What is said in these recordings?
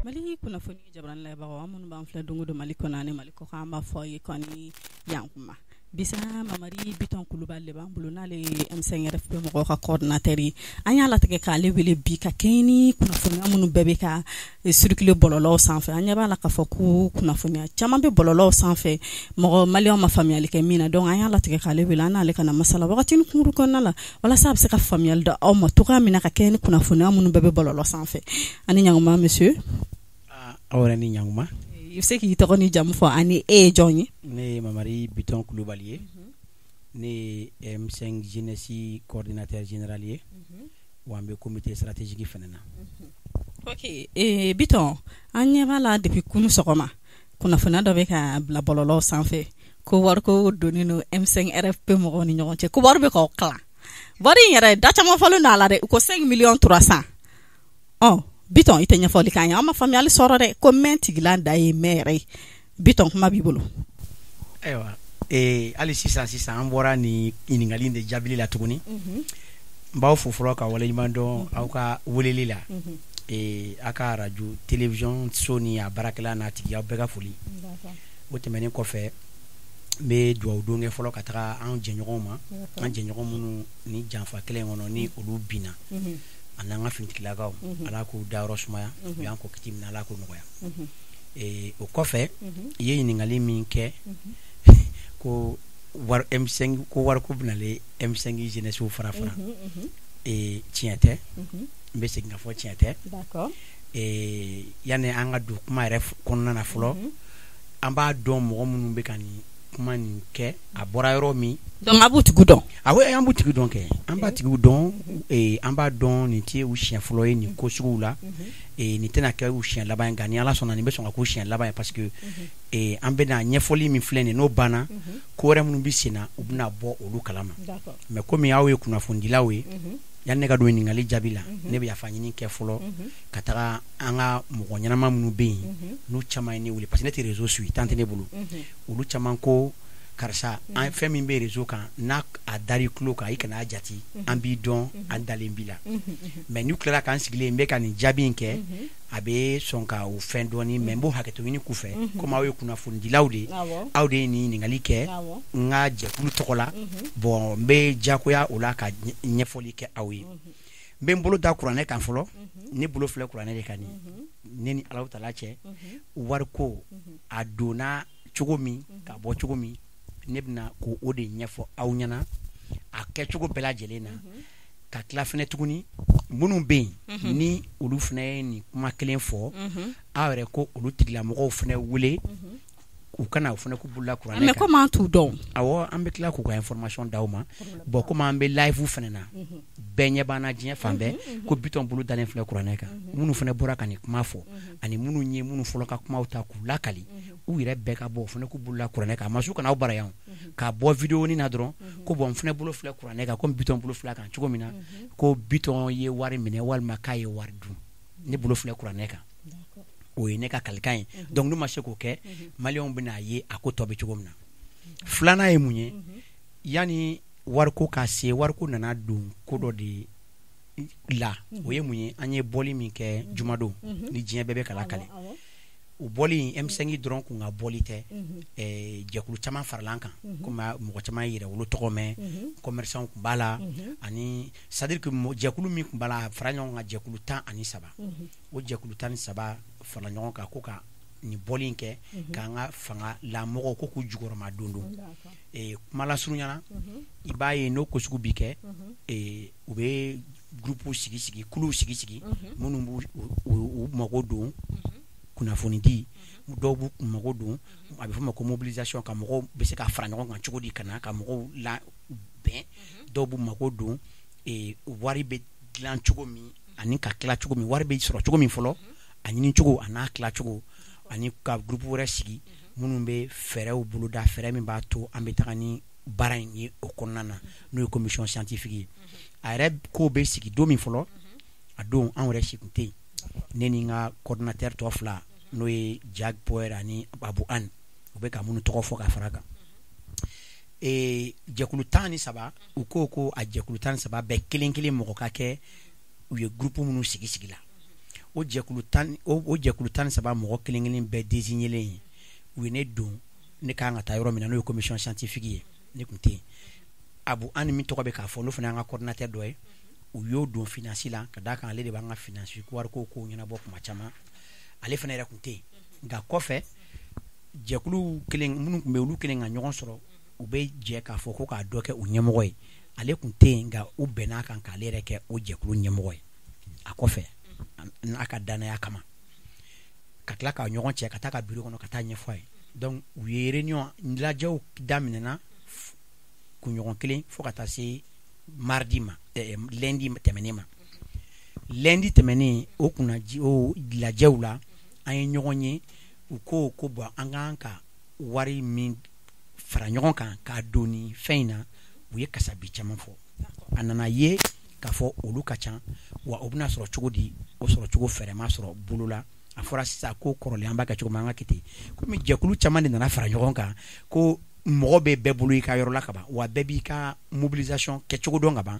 Mali kunnafoni jabran la bawa mun ban fla dungu do mali konane mali ko kamba foye koni yankuma bisa mamari biton kuluballe ban bulunale M5RFP mo ko coordinateur yi anya la tege ka le wele bi ka keni kunnafoni amunu bebe ka circuler bololo sanfɛ anya ba la ka fɔ ku kunnafoni chama be bololo sanfɛ mo mali ma famiyali ke mina donc anya la tege ka le wele ana le kana masala wakati nkuru konna la wala sa be se ka famiyal da o ma to ka mina ka keni kunnafoni amunu bebe bololo sanfɛ ani nyanguma monsieur awra ni nyanguma yuse ki to ni jam fo ani e joni ne mamari biton kulubalier ne M5 jeunesse coordinateur général ye wambe comité stratégique fenena OK biton anya bala depuis kunu sokoma kuna fana do be ka la bololo sanfɛ ko war ko donino M5RFP mo ni ñogon ce ko war be ko kala bari yere data mo falo na la de ko 5 millions 300 oh biton ite nya foli kanya ma famiyali soro de ko menti glanda e mere biton kuma bibolo ewa ali 600 an bɔra ni iningali de jabili la tuguni mbaw foforo ka wala imando au ka weleli la aka radio télévision soni a barakela na tigi aw bɛɛ ka foli o tɛmɛnen kɔfɛ be duwaw donge fɔlɔ ka taga an jɛɲɔgɔn ma an jɛɲɔgɔn minnu ni janfa kelen kɔnɔ ni olu bina an ka finitigilakaw ala k'u dayɔrɔ sumaya u y'an ko kiti minɛ ala k'o nɔgɔya o kɔfɛ i ye ɲininkali min kɛ ko war M5 ko war ko binale M5 jeunesse fara fara tiɲɛ tɛ n bɛ segin ka fɔ tiɲɛ tɛ d'accord yanni an ka don kuma yɛrɛ kɔnɔna na fɔlɔ an b'a dɔn mɔgɔ minnu bɛ ka nin kuma nin kɛ a bɔra yɔrɔ min donc a b'u tigi dɔn awo an b'u tigi dɔn kɛ an b'a tigiw dɔn an b'a dɔn nin tɛ u siɲɛ fɔlɔ ye nin ko suguw la nin tɛna kɛ u siɲɛ laban ye nka ni ala sɔnna nin bɛ sɔn ka k'u siɲɛ laban ye parce que an bɛna ɲɛfɔli min filɛ nin n'o banna ko wɛrɛ minnu bɛ sen na u bɛna bɔ olu kalama mais komi aw ye kunnafonidilaw ye yanni ne ka don ɲininkali jaabi la ne bɛ yafa ɲini kɛ fɔlɔ ka taga an ka mɔgɔ ɲɛnama minnu bɛ yen n'u caman ye ne wele parce que ne tɛ réseau suit tant tɛ ne bolo olu caman ko karisa an fɛn min bɛ réseau kan n'a a dari tulo kan i kana a jati an b'i dɔn an dalen b'i la mais n'u tilara k'an sigilen n bɛ ka nin jaabi in kɛ a bɛ sɔn ka o fɛn dɔɔni mais n b'o hakɛto ɲini k'u fɛ komi aw ye kunnafonidilaw de aw de ye nin ɲininkali kɛ n ka jɛkulu tɔgɔ la bon n bɛ diyagoya o la ka ɲɛfɔli kɛ aw ye n bɛ n bolo da kuranɛ kan fɔlɔ ne bolo filɛ kuranɛ de kan ne ni Alahu Taala cɛ wariko a donna cogo min ka bɔ cogo min ne bɛna ko o de ɲɛfɔ aw ɲɛna a kɛcogo bɛɛ lajɛlen na ka tila fɛnɛ tuguni minnu bɛ yen ni olu fɛnɛ ye nin kuma kelen fɔ aw yɛrɛ ko olu tigilamɔgɔw fɛnɛ wele u kana u fɛnɛ k'u bolola kuranɛ kan mais comment an t'u dɔn awɔ an bɛ tila k'u ka information d'aw ma bon comme an bɛ live fɛnɛ na bɛɛ ɲɛ b'an na diɲɛ fan bɛɛ ko Biton bolo dalen filɛ kuranɛ kan minnu fɛnɛ bɔra ka nin kuma fɔ ani minnu ye minnu fɔlɔ ka kumaw ta k'u lakali u yɛrɛ bɛɛ ka bɔ o fɛnɛ k'u bolola kuranɛ kan a ma su kana aw bara yan k'a bɔ vidéo ni na dɔrɔn ko bon n fɛnɛ bolo filɛ kuranɛ kan comme Biton bolo filɛ kan cogo min na ko Biton ye wari minɛ walima k'a ye wari dun ne bolo filɛ kuranɛ kan o ye ne ka kalikan ye donc n'u ma se k'o kɛ maliyɛnw bɛna ye a ko tɔ bɛ cogo min na filanan ye mun ye yanni wariko ka se wariko nana don ko dɔ de la o ye mun ye an ye bɔli min kɛ jumadon ni diɲɛ bɛɛ bɛ kala kale o bɔli M5 dɔrɔn kun ka bɔli tɛ jɛkulu caman farala kan komi mɔgɔ caman ye yɛrɛwolo tɔgɔ mɛn commerçant kun b'a la ani c'est à dire que jɛkulu min kun b'a la a fara ɲɔgɔn kan jɛkulu 13 o jɛkulu 13 farala ɲɔgɔn kan ko ka nin bɔli in kɛ k'an ka fanga lamɔgɔw ko k'u jukɔrɔma don kuma lasurunyana i b'a ye n'o ko sugu bi kɛ u bɛ groupe sigi kuluw sigi minnu b'u mago don kunnafoni di dɔw b'u mago don a bɛ fɔ ma ko mobilisation ka mɔgɔw bɛ se ka fara ɲɔgɔn kan cogo di kana ka mɔgɔw la bɛn dɔw b'u mago don wari bɛ dilan cogo min ani ka tila cogo min wari bɛ sɔrɔ cogo min fɔlɔ a ɲini cogo a n'a tila cogo ani ka groupe wɛrɛ sigi minnu bɛ fɛɛrɛw boloda fɛɛrɛ min b'a to an bɛ taga ni baara in ye o kɔnɔna na n'o ye commission scientifique ye a yɛrɛ ko bɛ sigi don min fɔlɔ a don an yɛrɛ si kun tɛ yen ne ni n ka coordinateur tɔ fila n'o ye Jag Power ani Abu An u bɛ ka minnu tɔgɔ fɔ ka fara kan jɛkulu 13 u ko a jɛkulu 13 bɛɛ kelen kelen mɔgɔ ka kɛ u ye groupe minnu sigi la o jɛkulu tan saba mɔgɔ kelen bɛɛ désignélen ye u ye ne don ne kan ka taa yɔrɔ min na n'o ye commission scientifique ye ne kun tɛ yen Abu An min tɔgɔ bɛ k'a fɔ n'o fana y'an ka coordinateur dɔ ye u y'o don finance la ka d'a kan ale de b'an ka finance wari ko ɲɛnabɔ kuma caman ale fana yɛrɛ kun tɛ yen nka kɔfɛ jɛkulu kelen minnu tun bɛ olu kelen ka ɲɔgɔn sɔrɔ u bɛ jɛ k'a fɔ ko k'a dɔ kɛ u ɲɛmɔgɔ ye ale kun tɛ yen nka u bɛn'a kan k'ale yɛrɛ kɛ o jɛkulu ɲɛmɔgɔ ye a kɔfɛ n'a ka danaya kama ka tila ka ɲɔgɔn cɛ ka taa ka bureau kɔnɔ ka taa ɲɛfɔ a ye donc u ye réunion lajɛw daminɛna kunɲɔgɔn kelen fo ka taa se mardi ma lundi tɛmɛnen ma lundi tɛmɛnen o lajɛw la an ye ɲɔgɔn ye u ko bon an kan ka wari min fara ɲɔgɔn kan k'a don ni fɛn in na u ye kasabi caman fɔ a nana ye k'a fɔ olu ka ca wa o bɛna sɔrɔ cogo di o sɔrɔ cogo fɛrɛ ma sɔrɔ bolo la a fɔra sisan ko kɔrɔlen an b'a kɛ cogo min an ka kɛ ten komi jɛkulu caman de nana fara ɲɔgɔn kan ko mɔgɔ bɛ bɛɛ bolo i ka yɔrɔ la ka ban wa bɛɛ b'i ka mobilisation kɛ cogo dɔn ka ban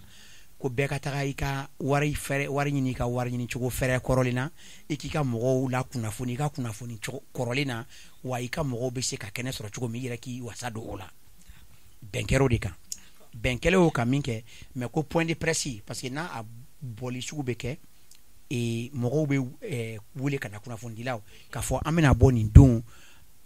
ko bɛɛ ka taga i ka wari ɲini i ka wari ɲini cogo fɛrɛ kɔrɔlen na i k'i ka mɔgɔw la kunnafoni i ka kunnafoni cogo kɔrɔlen na wa i ka mɔgɔw bɛ se ka kɛnɛ sɔrɔ cogo min i yɛrɛ k'i wasa don o la bɛn kɛra o de kan bɛn kɛlen o ka min kɛ mais ko point de presse parce que n'a a bɔli sugu bɛ kɛ mɔgɔw bɛ wele ka na kunnafonidilaw k'a fɔ an bɛna bɔ nin don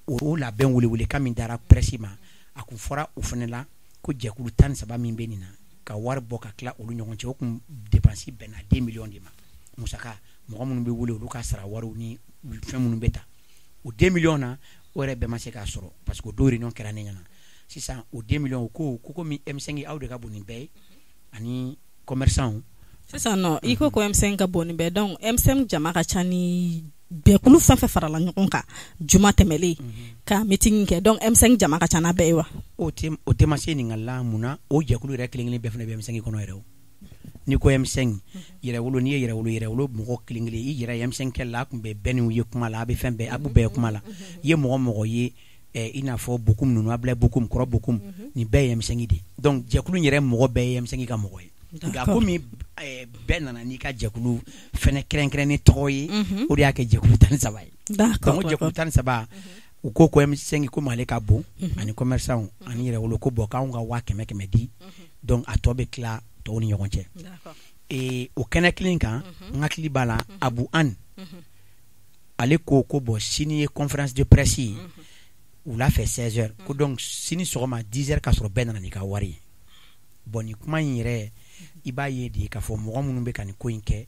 o labɛn wele kan min dara presse ma a kun fɔra o fana la ko jɛkulu 13 min bɛ nin na ka wari bɔ ka tila olu ɲɔgɔn cɛ o kun dépense bɛnna 2 millions de ma musaka mɔgɔ minnu bɛ wele olu ka sara wariw ni fɛn minnu bɛ ta o 2 millions na o yɛrɛ bɛɛ ma se k'a sɔrɔ parce que o don réunion kɛra ne ɲɛna sisan o 2 millions ko komi M5 aw de ka bon nin bɛɛ ye ani commerçant sisan non i ko M5 ka bon nin bɛɛ donc M5 jama ka ca ni bɛɛkulu fɛn fɛn farala ɲɔgɔn kan juma tɛmɛlen ka meeting kɛ donc M5 jama ka ca n'a bɛɛ ye wa o tɛ ma se nin la munna o jɛkulu yɛrɛ kelen bɛɛ fana bɛ M5 kɔnɔ yɛrɛ o ni ko M5 yɛrɛwolo n'i ye yɛrɛwolo mɔgɔ kelen i yɛrɛ M5 kɛ la a kun bɛ bɛɛ ni ye kuma la a bɛ fɛn bɛɛ a b'u bɛɛ kuma la i ye mɔgɔ ye i n'a fɔ Bokum ninnu Ablaye Bokum kɔrɔ Bokum nin bɛɛ ye M5 de donc jɛkulu yɛrɛ mɔgɔ bɛɛ ye M5 ka mɔgɔ ye nka komi bɛɛ nana n'i ka jɛkulu fɛnɛ kɛrɛnkɛrɛnnen tɔgɔ ye o de y'a kɛ jɛkulu 13 ye donc jɛkulu 13 u ko M5 ko ale ka bon ani commerçant ani yɛrɛwolo ko bon k'anw ka 100,000 di donc a tɔ bɛ tila tɔw ni ɲɔgɔn cɛ o kɛnɛ kelen kan n hakili b'a la Abu An ale ko bon sini ye conférence de presse ye wula fɛ 16h ko donc sini sɔgɔma 10h ka sɔrɔ bɛɛ nana n'i ka wari ye bon ni kuma in yɛrɛ i b'a ye de k'a fɔ mɔgɔ minnu bɛ ka nin ko in kɛ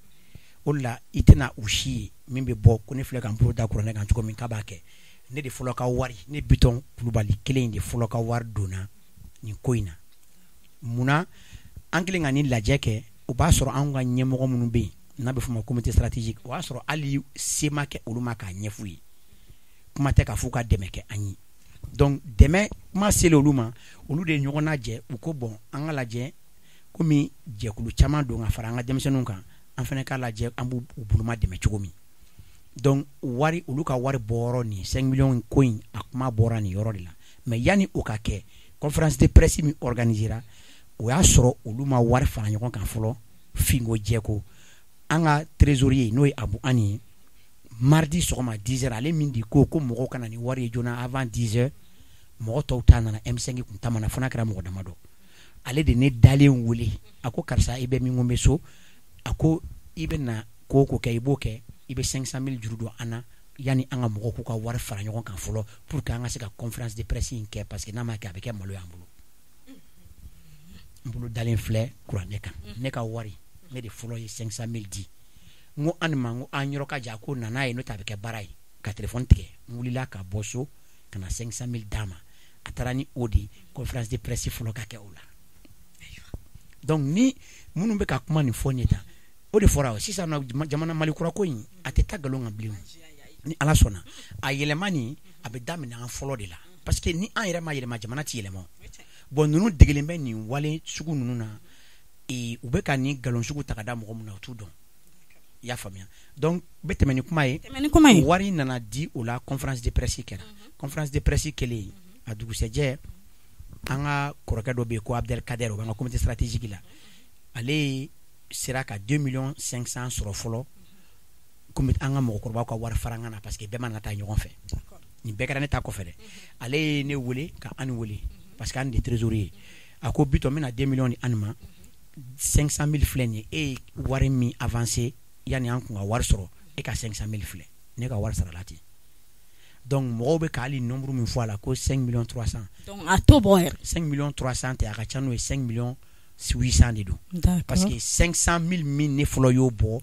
o la i tɛna u si ye min bɛ bɔ ko ne filɛ ka n bolo da kuranɛ kan cogo min k'a b'a kɛ ne de fɔlɔ ka wari ne Bitɔn Kulubali kelen de fɔlɔ ka wari donna nin ko in na munna an kelen ka nin lajɛ kɛ o b'a sɔrɔ anw ka ɲɛmɔgɔ minnu bɛ yen n'a bɛ fɔ o ma comité stratégique o b'a sɔrɔ hali se ma kɛ olu ma k'a ɲɛf'u ye kuma tɛ k'a fɔ ka dɛmɛ kɛ an ye donc dɛmɛ kuma selen olu ma olu de ye ɲɔgɔn lajɛ u ko bon an ka lajɛ komi jɛkulu caman don ka fara an ka denmisɛnninw kan an fana k'a lajɛ an b'u boloma dɛmɛ cogo min donc olu ka wari bɔyɔrɔ nin 5 millions ko in a kuma bɔra nin yɔrɔ de la mais yanni o ka kɛ conférence de presse min organisera o y'a sɔrɔ olu ma wari fara ɲɔgɔn kan fɔlɔ finko jɛko an ka trésorier n'o ye Abu An ye mardi sɔgɔma 10h ale min di ko mɔgɔw kana ni wari ye joona avant 10h mɔgɔ tɔw ta nana M5 kun tamana fana kɛra mɔgɔ dama dɔ ale de ne dalen wele a ko karisa i bɛ min ko bɛ so a ko i bɛ na ko kɛ i b'o kɛ i bɛ 500,000 juru don an na yanni an ka mɔgɔw k'u ka wari fara ɲɔgɔn kan fɔlɔ pour que an ka se ka conférence de presse in kɛ parce que n'a ma kɛ a bɛ kɛ malo y'an bolo n bolo dalen filɛ kuranɛ kan ne ka wari ne de fɔlɔ ye 500,000 di n ko an yɔrɔ ka jan ko nana ye n'o tɛ a bɛ kɛ baara ye ka téléphone tigɛ n wulila ka bɔ so ka na 500,000 d'a ma a taara ni o de conférence de presse fɔlɔ ka kɛ o la donc ni minnu bɛ ka kuma nin fɔ ne ta o de fɔra sisan jamana Mali kura ko in a tɛ taa nkalon kan bilen ni Ala sɔnna a yɛlɛma nin a bɛ daminɛ an fɔlɔ de la parce que ni an yɛrɛ ma yɛlɛma jamana tɛ yɛlɛma bon ninnu degelen bɛ nin wale sugu ninnu na u bɛ ka nin nkalon sugu ta ka da mɔgɔ min na u t'u dɔn i y'a faamuya donc bɛ tɛmɛ ni kuma ye wari nana di o la conférence de presse kɛra conférence de presse kɛlen a dugusɛjɛ an ka kɔrɔkɛ dɔ bɛ yen ko Abdelkader o b'an ka comité stratégique la ale sera ka 2,5 millions sɔrɔ fɔlɔ comme an ka mɔgɔkɔrɔbaw ka wari fara ŋana parce que bɛɛ mana taa ɲɔgɔn fɛ nin bɛɛ kɛra ne ta kɔfɛ dɛ ale ye ne wele ka an wele parce que an de trésorier a ko Bitɔn n bɛna 2 millions ni an ma 500,000 filɛ nin ye e ye wari min avancé yani an kun ka wari sɔrɔ e ka 500,000 filɛ ne ka wari sarala ten donc mɔgɔw bɛ k'ale nombre min fɔ a la ko 5,300,000 donc a to bɔ yɛrɛ 5,300,000 tɛ a ka ca n'o ye 5,800,000 de don parce que 500,000 min ne fɔlɔ y'o bɔ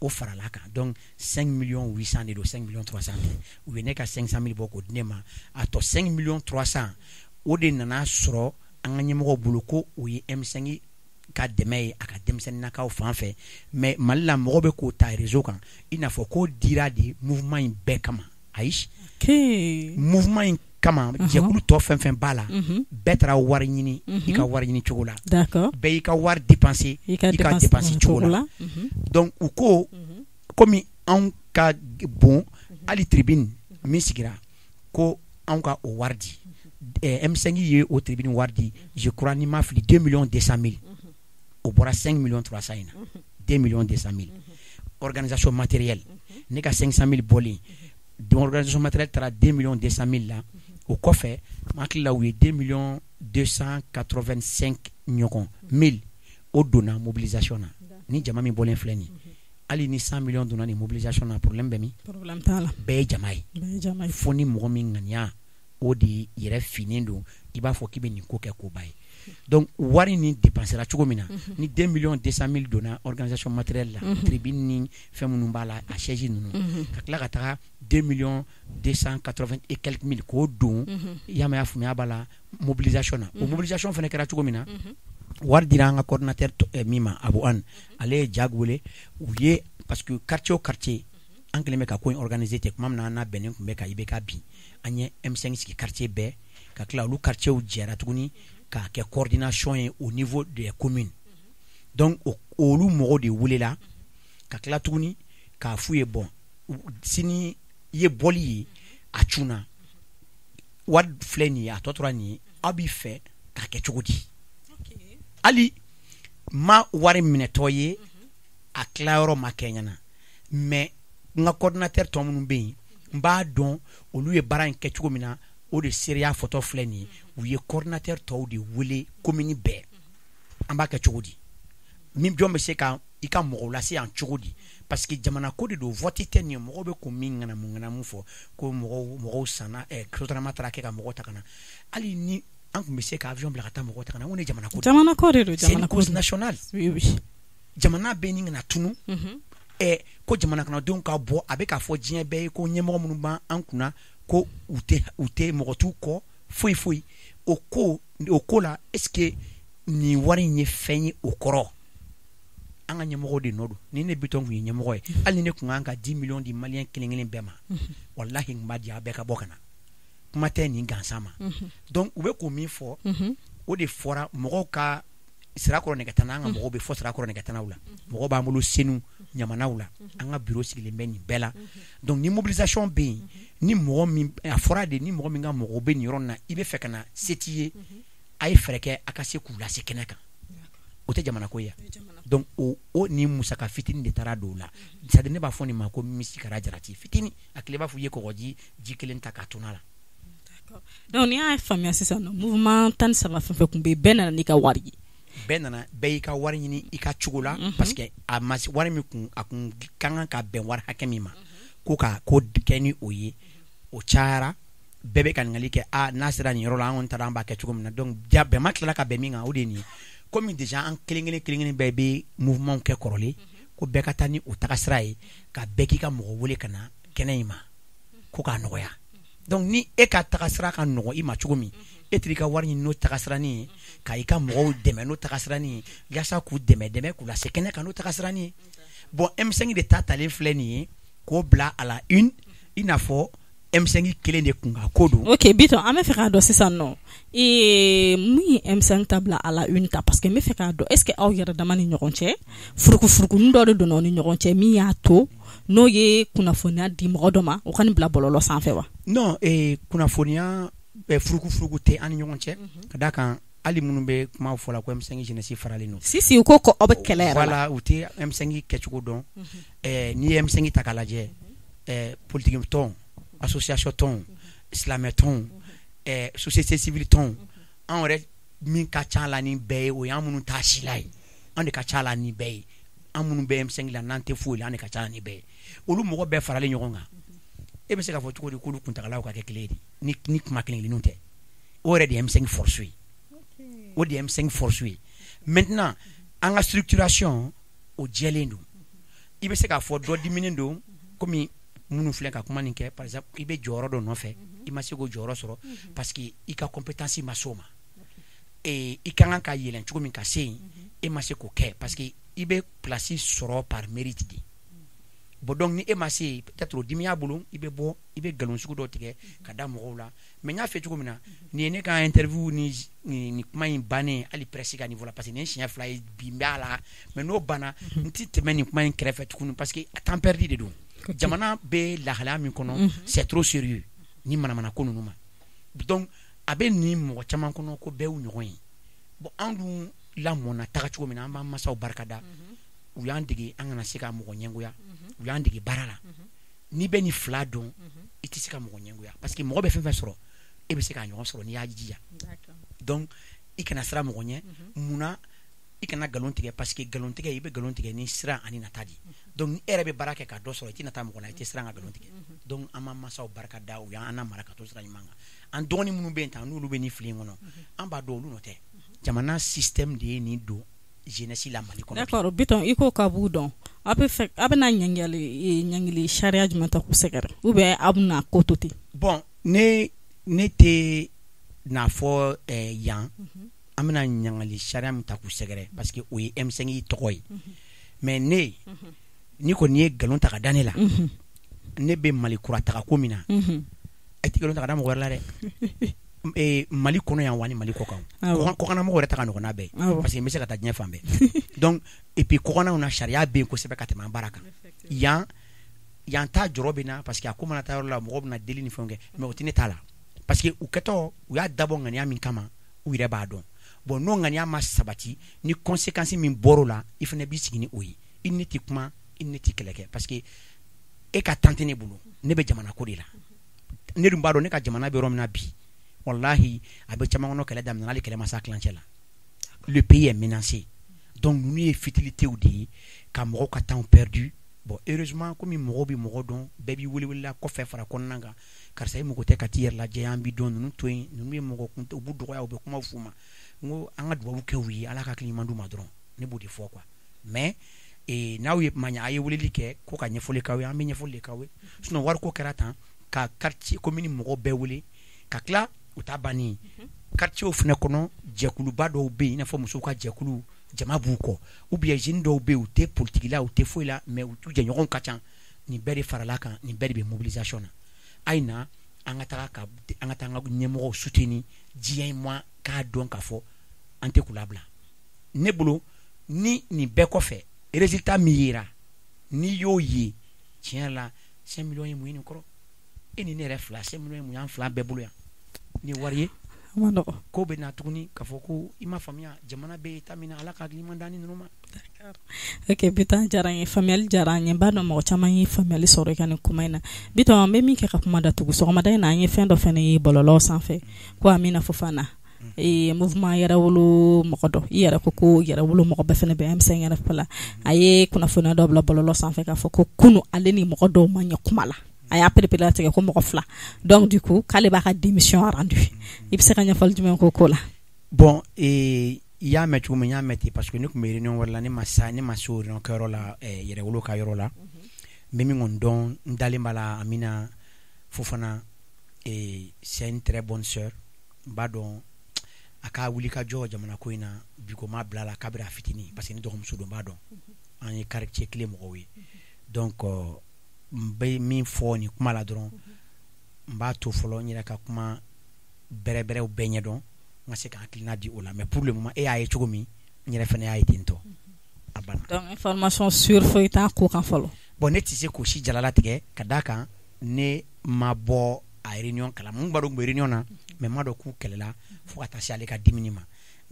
o farala kan donc 5,800,000 de don 5,300,000 tɛ u ye ne ka 500,000 bɔ k'o di ne ma a tɔ 5,300,000 o de nana sɔrɔ an ka ɲɛmɔgɔw bolo ko o ye M5 ka dɛmɛ ye a ka denmisɛnninnakaw fan fɛ mais Mali la mɔgɔ bɛ k'o ta réseau kan i n'a fɔ k'o dira de mouvement in bɛɛ kama ayi mouvement in kama jɛkulu tɔ fɛn fɛn b'a la bɛɛ taara wari ɲini i ka wari ɲini cogo la bɛɛ y'i ka wari dépenser i ka dépenser cogo la donc u ko komi anw ka bon hali tribune min sigira ko anw ka o wari di M5 ye o tribune wari di je crois ni ma fili 2,200,000 o bɔra 5,300,000 in na 2,200,000 organisation matérielle ne ka 500,000 bɔlen organisation matérielle taara 2,200,000 la o kɔfɛ ma hakili la u ye 2,285,000 ɲɔgɔn 1000 o donna mobilisation na ni jama min bɔlen filɛ nin hali ni 100 millions donna ni mobilisation na problème bɛ min bɛɛ ye jama ye fo ni mɔgɔ min ŋaniya o de yɛrɛ finnen don i b'a fɔ k'i bɛ nin ko kɛ koba ye donc wari ni dépensera cogo min na ni 2,200,000 donna organisation matérielle la tribune ni fɛn minnu b'a la a siège ninnu ka tila ka taga 2,280,000 et quelques mille k'o don yamaya faamuya b'a la mobilisation na o mobilisation fana kɛra cogo min na wari dira an ka coordinateur min ma Abu An ale ye Jag wele u ye parce que quartier o quartier an kɛlen bɛ ka ko in organiser ten tuma min na an n'a bɛnnen tun bɛ ka IBK bin an ye M5 sigi quartier bɛɛ ka tila olu quartierw jɛra tuguni k'a kɛ coordination ye au niveau des communes donc olu mɔgɔw de welela ka tila tuguni k'a f'u ye bon sini ye bɔli ye a cunna wari filɛ nin ye a tɔ tora nin ye aw b'i fɛ k'a kɛ cogo di hali ma wari minɛtɔ ye a tilayɔrɔ ma kɛ ɲɛna mais n ka coordinateur tɔ minnu bɛ yen n b'a dɔn olu ye baara in kɛ cogo min na o de seereya fɔtɔ filɛ nin ye u ye coordinateur tɔw de wele commune bɛɛ an b'a kɛ cogo di min jɔn bɛ se ka i ka mɔgɔw lase yan cogo di parce que jamana ko de don vote tɛ nin ye mɔgɔw bɛ ko min ŋanamu fɔ ko mɔgɔw sanna sotarama taara kɛ ka mɔgɔw ta ka na hali ni an tun bɛ se ka avion bila ka taa mɔgɔw ta ka na n ko ne jamana ko de don c'est une cause nationale jamana bɛɛ ni kana tunu ko jamana kɔnɔdenw ka bɔ a bɛ k'a fɔ diɲɛ bɛɛ ye ko ɲɛmɔgɔ minnu b'an kunna ko u tɛ mɔgɔ t'u kɔ foyi o ko la est-ce que nin wari in ye fɛn ye o kɔrɔ an ka ɲɛmɔgɔ de nɔ don ni ne Bitɔn kun ye ɲɛmɔgɔ ye hali ni ne kun kan ka 10 millions di maliyɛn kelen kelen bɛɛ ma wallahi n b'a di a bɛɛ ka bɔ ka na kuma tɛ nin gansan ma donc u bɛ k'o min fɔ o de fɔra mɔgɔw ka sirakɔrɔ nɛgɛtana an ka mɔgɔw bɛ fɔ sirakɔrɔ nɛgɛtanaw la mɔgɔw b'an bolo Senu ɲamanaw la an ka bureau sigilen bɛ nin bɛɛ la donc ni mobilisation bɛ yen ni mɔgɔ min a fɔra de ni mɔgɔ min ka mɔgɔw bɛ nin yɔrɔ in na i bɛ fɛ ka na se t'i ye a ye fɛɛrɛ kɛ a ka se k'u lase kɛnɛ kan o tɛ jamana ko ye donc o ni musaka fitinin de taara don o la c'est à dire ne b'a fɔ nin ma ko misikara jarati fitinin a tile b'a fɔ i ye kɔgɔji ji kelen ta k'a tuna la donc ni y'a faamuya sisan nɔ mouvement 13 fɛn fɛn kun bɛ yen bɛɛ nana n'i ka wari ye bɛɛ y'i ka wari ɲini i ka cogo la parce que a ma wari min kun a kun ka kan ka bɛn wari hakɛ min ma ko kɛ ni o ye o cayara bɛɛ bɛ ka ɲininkali kɛ n'a sera nin yɔrɔ la an kɔni taara an b'a kɛ cogo min na donc bɛnma tilala ka bɛn min kan o de ye nin ye komi déjà an kelen kelen bɛɛ bɛ mouvement kɛ kɔrɔlen ko bɛɛ ka taa ni o tagasira ye ka bɛɛ k'i ka mɔgɔ wele ka na kɛnɛ in ma ko k'a nɔgɔya donc ni e ka tagasira ka nɔgɔ i ma cogo min e t'i ka wari ɲini n'o tagasiranin ye ka i ka mɔgɔw dɛmɛ n'o tagasiranin ye yaasa k'u dɛmɛ k'u lase kɛnɛ kan n'o tagasiranin ye bon M5 de talen filɛ nin ye k'o bila à la une i n'a fɔ M5 kelen de kun ka ko don. Ok Bitɔn an bɛ fɛ k'a dɔn sisan nɔ mun ye M5 ta bila à la une ta parce que n bɛ fɛ k'a dɔn est ce que aw yɛrɛ dama ni ɲɔgɔn cɛ furukufurukunin dɔ de donna aw ni ɲɔgɔn cɛ min y'a to n'o ye kunnafoniya di mɔgɔ dɔ ma o ka nin bila bɔlɔlɔ sanfɛ wa. Non kunnafoniya furukufuruku tɛ an ni ɲɔgɔn cɛ ka d'a kan ali minnu bɛ kuma fɔ la ko M5 jeunesse faralen non si u ko ko aw bɛ kɛlɛ yɛrɛ la voilà u tɛ M5 kɛcogo dɔn n'i ye M5 ta k'a lajɛ politique tɔn association tɔn silamɛ tɔn société civile tɔn an yɛrɛ min ka ca la ni bɛɛ ye o y'an minnu t'a si la ye an de ka ca la ni bɛɛ ye an minnu bɛ M5 la n'an tɛ foyi la an de ka ca la ni bɛɛ ye olu mɔgɔ bɛɛ faralen ɲɔgɔn kan e bɛ se k'a fɔ cogo di k'olu kuntagalaw ka kɛ kelen ye ni kuma kelen-kelenninw tɛ o yɛrɛ de ye M5 force ye o de ye M5 force ye maintenant an ka structuration o jɛlen don i bɛ se k'a fɔ dɔ diminen don komi minnu filɛ ka kuma nin kɛ par exemple i bɛ jɔyɔrɔ dɔ nɔfɛ i ma se k'o jɔyɔrɔ sɔrɔ parce que i ka compétence ma s'o ma i ka kan ka yɛlɛn cogo min ka se yen e ma se k'o kɛ parce que i bɛ place sɔrɔ par mérite de bon donc ni e ma se peut-être o dimi y'a bolo i bɛ bɔ i bɛ nkalon sugu dɔ tigɛ ka da mɔgɔw la mais n y'a fɛ cogo min na nin ye ne ka interview ni kuma in bannen hali presse ka niveau la parce que nin siɲɛ 2 ye bi n b'a la mais n'o banna n ti tɛmɛ nin kuma in kɛrɛfɛ tuguni parce que temps perdu de don jamana bɛ lahalaya min kɔnɔ c'est trop sérieux ni manamana ko ninnu ma donc a bɛ nin mɔgɔ caman kɔnɔ ko bɛɛ y'u ɲɔgɔn ye bon an dun lamɔna taga cogo min na an b'an masaw barikada u y'an dege an kana se ka mɔgɔ ɲɛngoya u y'an dege baara la n'i bɛ nin fila dɔn i tɛ se ka mɔgɔ ɲɛngoya parce que mɔgɔ bɛ fɛn fɛn sɔrɔ e bɛ se k'a ɲɔgɔn sɔrɔ n'i y'a jija donc i kana sira mɔgɔ ɲɛ munna i kana nkalon tigɛ parce que nkalon tigɛ i bɛ nkalon tigɛ ni sira ani nata de donc ni e yɛrɛ bɛ baara kɛ ka dɔ sɔrɔ i tɛ nata mɔgɔ la i tɛ siran ka nkalon tigɛ donc an b'an masaw barika da u y'an mara ka to sira ɲuman kan an dɔgɔnin minnu bɛ yen tan n'olu bɛ nin fili in kɔnɔ an b'a dɔn olu nɔ tɛ jamana système de ye nin don jeunesse la Mali kɔnɔ d'accord Biton i ko ka b'u dɔn a bɛna ɲangili sariya jumɛn ta k'u sɛgɛrɛ ou bien a bɛna ko to ten bon ne tɛ n'a fɔ yan an bɛna ɲangali sariya min ta k'u sɛgɛrɛ parce que o ye M5 tɔgɔ ye mais ne ni kɔni ye nkalon ta ka da ne la ne bɛ Mali kura taga ko min na a tɛ nkalon ta ka da mɔgɔ wɛrɛ la dɛ Mali kɔnɔ yan wa ni Mali kɔkan kɔkana mɔgɔ wɛrɛ ta ka nɔgɔn n'a bɛɛ parce que n bɛ se ka taa diɲɛ fan bɛɛ donc et puis kɔkanaw na sariya bɛ yen kosɛbɛ ka tɛmɛ an baara kan yan ta jɔrɔ bɛ na parce que a ko mana taa yɔrɔ la mɔgɔw bɛna deli ni fɛnw kɛ mais o tɛ ne ta la parce que u kɛtɔ u y'a dabɔ ŋaniya min kama u yɛrɛ b'a dɔn bon n'o ŋaniya ma sabati ni conséquence min bɔr'o la i fana b'i sigi ni o ye i ne tɛ kuma i ne tɛ kɛlɛ kɛ parce que e ka temps tɛ ne bolo ne bɛ jamana ko de la ne dun b'a dɔn ne ka jamana bɛ yɔrɔ min na bi wallahi a bɛ caman kɔnɔ kɛlɛ daminɛ hali kɛlɛ ma s'a kilancɛ la le pays est menacé donc ninnu ye futilités de ye ka mɔgɔw ka temps perdu bon heureusement komi mɔgɔw bɛ mɔgɔ dɔn bɛɛ b'i welewelela kɔfɛ fara kɔnɔna kan karisa i mɔgɔ tɛ ka t'i yɛrɛ lajɛ an b'i dɔn ninnu to yen ninnu ye mɔgɔ kun u b'u dɔgɔya u bɛ kumaw f'u ma n ko an ka dubabu kɛ u ye ala ka hakili ɲuman d'u ma dɔrɔn ne b'o de fɔ quoi mais n'aw ye ma ɲɛ a ye weleli kɛ ko ka ɲɛfɔli k'aw ye an bɛ ɲɛfɔli de k'aw ye sinon wariko kɛra tan ka quartier commune mɔgɔw bɛɛ wele ka tila u ta bannen quartier fana kɔnɔ jɛkuluba dɔw bɛ yen i n'a fɔ musow ka jɛkulu jama b'u kɔ ou bien jeunes dɔw bɛ yen u tɛ politique la u tɛ foyi la mais u jɛɲɔgɔnw ka ca nin bɛɛ de farala kan nin bɛɛ de bɛ mobilisation na a ye na an ka taa an ka ɲɛmɔgɔw soutenir diɲɛ in ma k'a dɔn k'a fɔ an tɛ k'u labila ne bolo ni nin bɛɛ kɔfɛ résultat min yera n'i y'o ye tiɲɛ la 5 millions ye mun ye nin kɔrɔ e ni ne yɛrɛ fila 5 millions ye mun y'an fila bɛɛ bolo yan ni wari ye ko bɛ na tuguni k'a fɔ ko i ma faamuya jamana bɛ état min na ala ka hakili ɲuman d'an ni ninnu ma. Ok Biton diyara n ye faamuyali diyara n ye n b'a dɔn mɔgɔ caman ye faamuyali sɔrɔ i ka nin kuma in na Biton an bɛ min kɛ ka kuma datugu sɔgɔmada in na an ye fɛn dɔ fana ye bɔlɔlɔ sanfɛ ko Amina Fofana mouvement yɛrɛwolo mɔgɔ dɔ i yɛrɛ ko yɛrɛwolo mɔgɔ bɛɛ fana bɛ M5 RFP la a ye kunnafoniya dɔ bila bɔlɔlɔ sanfɛ k'a fɔ ko kunu ale ni mɔgɔ dɔw ma ɲɛ kuma la a y'a perepere tigɛ ko mɔgɔ fila donc du coup k'ale b'a ka démission rendu i bɛ se ka ɲɛfɔli jumɛn k'o la bon i y'a mɛn cogo min n y'a mɛn ten parce que ne tun bɛ réunion wɛrɛ la ne ma se o réunion kɛyɔrɔ la yɛrɛwolo ka yɔrɔ la n bɛ min kɔni dɔn n dalen b'a la Amina Fofana c'est une très bonne sœur n b'a dɔn a ka wuli ka jɔ jamana ko in na bi ko m'a bila la k'a bɛra fitinin parce que ne dɔgɔmuso don n b'a dɔn an ye quartier kelen mɔgɔw ye donc n bɛ min fɔ nin kuma la dɔrɔn n b'a to fɔlɔ n yɛrɛ ka kuma bɛrɛbɛrɛw bɛɛ ɲɛdɔn n ka se ka hakilina di o la mais pour le moment e y'a ye cogo min n yɛrɛ fana y'a ye ten tɔ a banna donc information sûre foyi t'a ko kan fɔlɔ bon ne tɛ se k'o si jalalatigɛ ka d'a kan ne ma bɔ a réunion kala mun b'a dɔn kun bɛ réunion na mais n m'a dɔn k'u kɛlɛla fo ka taa se ale ka dimini ma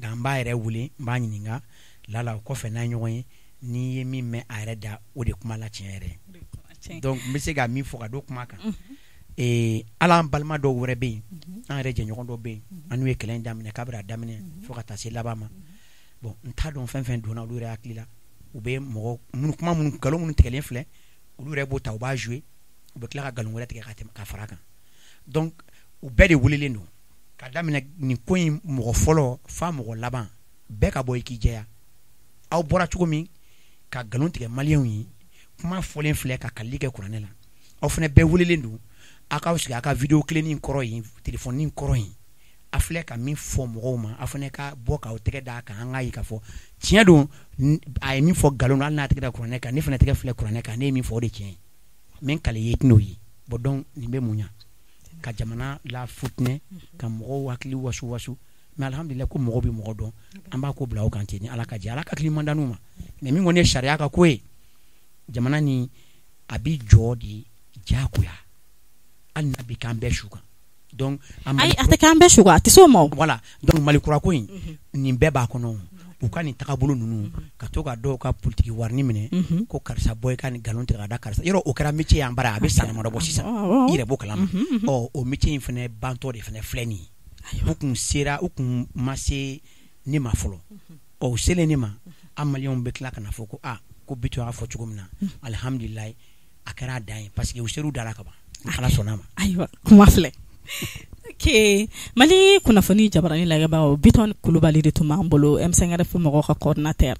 nka n b'a yɛrɛ wele n b'a ɲininka lala o kɔfɛ n'a ye ɲɔgɔn ye n'i ye min mɛn a yɛrɛ da o de kuma la tiɲɛ yɛrɛ donc n bɛ se ka min fɔ ka don kuma kan ala an balima dɔw wɛrɛ bɛ yen an yɛrɛ jɛɲɔgɔn dɔw bɛ yen an n'u ye kɛlɛ in daminɛ k'a bɛ a daminɛ fo ka taa se laban ma bon n t'a dɔn fɛn fɛn donna olu yɛrɛ hakili la u bɛ mɔgɔ kuma minnu nkalon minnu tigɛlen filɛ olu yɛrɛ b'o ta u b'a jouer u bɛ tila ka nkalon wɛrɛ tigɛ ka fara a kan donc u bɛɛ de welelen don ka daminɛ nin ko in mɔgɔ fɔlɔ fa mɔgɔ laban bɛɛ ka bɔ i k'i jɛya aw bɔra cogo min ka nkalon tigɛ maliyɛnw ye kuma fɔlen filɛ ka kalili kɛ kuranɛ la aw fana bɛɛ welelen don a k'aw sigi a ka video kelennin kɔrɔ yen téléphone kɔrɔ yen a filɛ ka min fɔ mɔgɔw ma a fana ka bɔ k'aw tɛgɛ d'a kan an k'a ye k'a fɔ tiɲɛ don a ye min fɔ nkalon na hali n'a tɛgɛ da kuranɛ kan ne fana tɛgɛ filɛ kuranɛ kan ne ye min fɔ o de tiɲɛ ye min kale ye n'o ye bon donc nin bɛ mun ɲa ka jamana la futinɛ ka mɔgɔw hakili wasu mais alhamdulillah ko mɔgɔw bɛ mɔgɔ dɔn an b'a ko bila o kan ten ni ala ka jɛ ala ka hakili man d'an'u ma mais min kɔni ye sariya ka ko ye jamana ni a bi jɔ de diyagoya hali n'a bɛ k'an bɛɛ su kan donc ayi a tɛ k'an bɛɛ su kan a tɛ s'o ma voilà donc malikura ko in nin bɛɛ b'a kɔnɔ u ka nin tagabolo ninnu ka to ka dɔw ka politiki warini minɛ ko karisa bɔ i ka nin nkalon tigɛ ka da karisa yɔrɔ o kɛra métier y'an bara a bɛ san dama dɔ bɔ sisan i yɛrɛ b'o kalama o métier in fana bantɔ de fana filɛ nin ye u kun ma se ne ma fɔlɔ o selen ne ma an maliyɛnw bɛ tila ka na fɔ ko ko Bitɔn y'a fɔ cogo min na alhamdulilayi a kɛra a dan ye parce que u ser'u da la ka ban ala sɔnna a ma ayiwa kuma filɛ ok Mali kunnafoni jabarani lagɛbagaw Bitɔn Kulubali de tun b'an bolo M5 RFI mɔgɔw ka coordinateur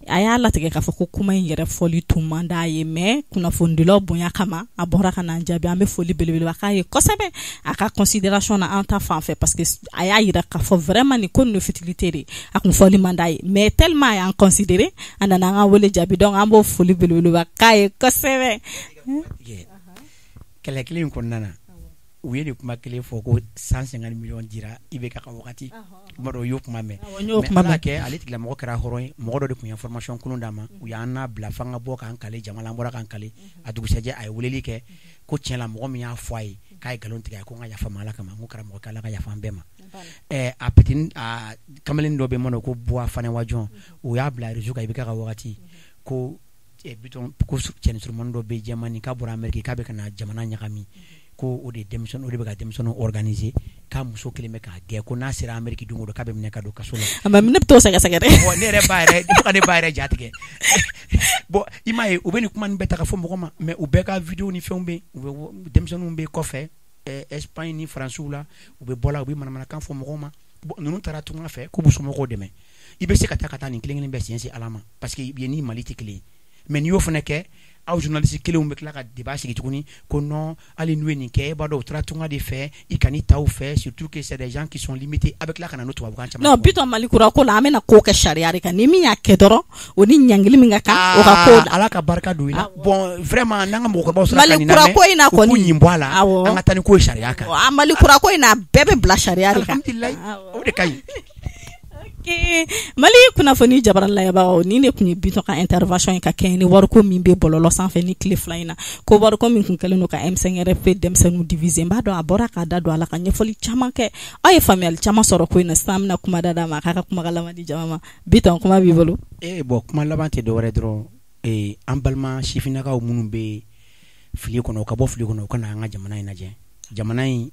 a y'a latigɛ k'a fɔ ko kuma in yɛrɛ fɔli tun man d'a ye mais kunnafonidilaw bonya kama a bɔra ka n'an jaabi an bɛ foli belebeleba k'a ye kosɛbɛ a ka considération na an ta fan fɛ parce que a y'a yira k'a fɔ vraiment nin ko nin futilité de a kun fɔli man d'a ye mais tellement a y'an considéré a nana an ka wele jaabi donc an b'o foli belebeleba k'a ye kosɛbɛ kɛlɛ kelen in kɔnɔna na u ye de kuma kelen fɔ ko 150 millions dira i bɛ ka wagati kuma dɔ u y'o kuma mɛn mais ala kɛ ale tigilamɔgɔ kɛra hɔrɔn ye mɔgɔ dɔ de tun ye information kolon d'a ma u y'an n'a bila f'an ka bɔ k'an kale jama la an bɔra k'an kale a dugusɛjɛ a ye weleli kɛ ko tiɲɛ la mɔgɔ min y'a fɔ a ye k'a ye nkalon tigɛ a ye ko n ka yafa ma ala kama n ko karamɔgɔ k'ala ka yafa an bɛɛ ma a petit kamalen dɔ bɛ yen mɔnɔ ko Buwa Fane Wajɔn u y'a bila réseau kan i bɛ ka wagati ko Bitɔn ko cɛni surumani dɔ bɛ Germany k'a bɔra Amérique k'a bɛ ka na jamana ɲagami ko o de denmisɛnnin o de bɛ ka denmisɛnninw organiser k'a muso kelen bɛ k'a gɛn ko n'a sera Amérique don o don k'a bɛ minɛ ka don kaso la mais ne bɛ t'o sɛgɛsɛgɛ dɛ ne yɛrɛ ba yɛrɛ fo ka ne ba yɛrɛ ja tigɛ bon i m'a ye u bɛ nin kuma nin bɛɛ ta ka fɔ mɔgɔ ma mais u bɛɛ ka video ni fɛnw bɛ u bɛ denmisɛnninw bɛ kɔfɛ Espagne ni Faransiw la u bɛ bɔ la u bɛ manamanakan fɔ mɔgɔw ma bon ninnu taara tunga fɛ k'u b'u somɔgɔw dɛmɛ i bɛ se ka taa nin kelen kelen bɛɛ siɲɛsi ala ma parce que ye ni Mali tɛ kelen ye mais n'i y'o fana kɛ aw journaliste kelenw bɛ tila ka débat sigi tuguni ko non hali n'u ye nin kɛ e b'a dɔn u taara tunga de fɛ i kan'i ta u fɛ surtout que c'est des gens qui sont limités a bɛ tila ka na n'o tubabukan caman non Bitɔn Malikura ko la an bɛna ko kɛ sariya de kan ni min y'a kɛ dɔrɔn o ni ɲangili min ka kan o ka ko ala ka barika don i la bon vraiment n'an ka mɔgɔkɔrɔbaw sera ka nin lamɛn u k'u ɲin bɔ a la an ka taa ni ko ye sariya kan Malikura ko in na bɛɛ bɛ bila sariya de kan alhamdulilayi o de ka ɲi Mali kunnafoni jabarani lagɛbagaw ni ne kun ye Bitɔn ka intervention ye ka kɛ ni wariko min bɛ bɔlɔlɔ sanfɛ ni tile fila in na ko wariko min kun kɛlen don ka M5 RFI denmisɛnninw diviser n b'a dɔn a bɔra k'a da don a la ka ɲɛfɔli caman kɛ aw ye faamuyali caman sɔrɔ ko in na sisan an bɛna kuma d'a ma a k'a ka kumakan laban di jama ma Bitɔn kuma b'i bolo bon kuma laban tɛ dɔwɛrɛ dɔrɔn an balima sifinnakaw minnu bɛ fili kɔnɔ u ka bɔ fili kɔnɔ u ka na an ka jamana in lajɛ jamana in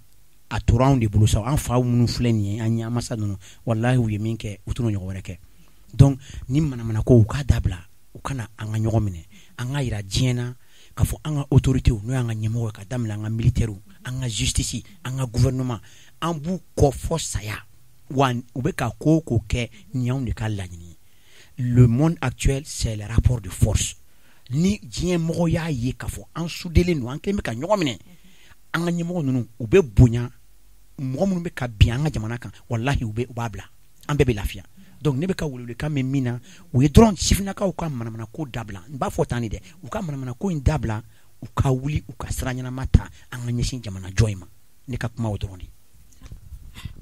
a tora anw de bolo sa an fa minnu filɛ nin ye an ɲɛmasa ninnu wallahi u ye min kɛ u tɛna ɲɔgɔn wɛrɛ kɛ donc ni manamana ko u k'a dabila u kana an ka ɲɔgɔn minɛ an ka yira diɲɛ na k'a fɔ an ka autorités n'o y'an ka ɲɛmɔgɔ ye ka daminɛ an ka militaires an ka justice an ka gouvernement an b'u kɔ fɔ saya wa u bɛ ka ko o ko kɛ ni y'anw de ka laɲini le monde actuel c'est le rapport de force ni diɲɛ mɔgɔ y'a ye k'a fɔ an sudelen don an kelen bɛ ka ɲɔgɔn minɛ an ka ɲɛmɔgɔ ninnu u bɛ bonya mɔgɔ minnu bɛ ka bin an ka jamana kan wallahi u b'a bila an bɛɛ bɛ lafiya donc ne bɛ ka welewelekan mɛn min na u ye dɔrɔn sifinnakaw ka manamana ko dabila n b'a fɔ tan de dɛ u ka manamana ko in dabila u ka wuli u ka sira ɲɛnama ta an ka ɲɛsin jamana jɔ in ma ne ka kuma o dɔrɔn de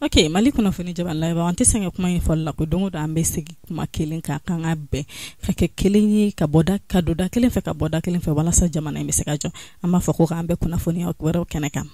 ok Mali kunnafoni jabarani lagɛbagaw an tɛ sɛgɛn kuma in fɔli la ko don o don an bɛ segin kuma kelen kan kan ka bɛn ka kɛ kelen ye ka don da kelen fɛ ka bɔ da kelen fɛ walasa jamana in bɛ se ka jɔ an b'a fɔ ko k'an bɛ kunnafoniya wɛrɛw kɛnɛ kan